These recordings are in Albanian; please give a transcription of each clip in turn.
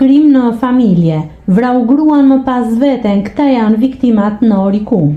Krim në familje, vrau gruan më pas veten, këta janë viktimat në Orikum.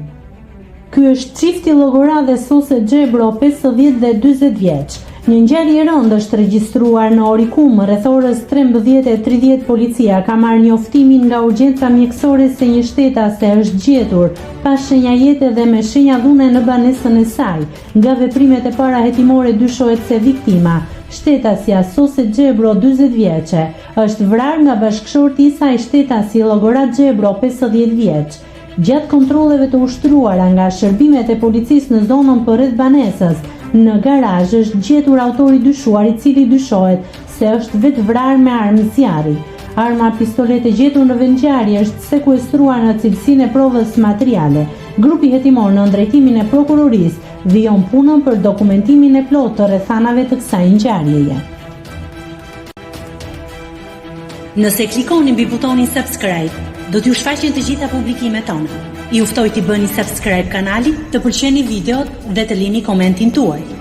Ky është çifti Llogora Sose Xhebro, 50 dhe 40 vjeç. Një ngjarje e rëndë është regjistruar në Orikum, rreth orës 13:30 policia ka marrë njoftimin nga urgjenca mjekësore se një shtetase është gjetur pa shenja jete dhe me shenja dhune në banesën e saj. Nga veprimet e para hetimore dyshohet se viktima, shtetasja Sose Xhebro, 40 vjeçe, është vrarë nga bashkëshorti i saj, shtetasi Llogora Xhebro, 50 vjeç. Gjatë kontrolleve të ushtruara nga shërbimet e policisë në zonën përreth banesës, në garazh është gjetur autori dyshuar, i cili dyshohet se është vetë vrarë me armë zjarri. Arma pistolet e gjetur në vendngjarje është sekuestruar në cilësinë e provës materiale. Grupi hetimor në drejtimin e prokurorisë vijon punën për dokumentimin e plotë të rrethanave të kësaj ngjarjeje. Nëse klikoni mbi butonin subscribe, do t'ju shfaqen të gjitha publikimet tona. Ju ftoj t'i bëni subscribe kanalit, të pëlqeni videot dhe të lini komentin tuaj.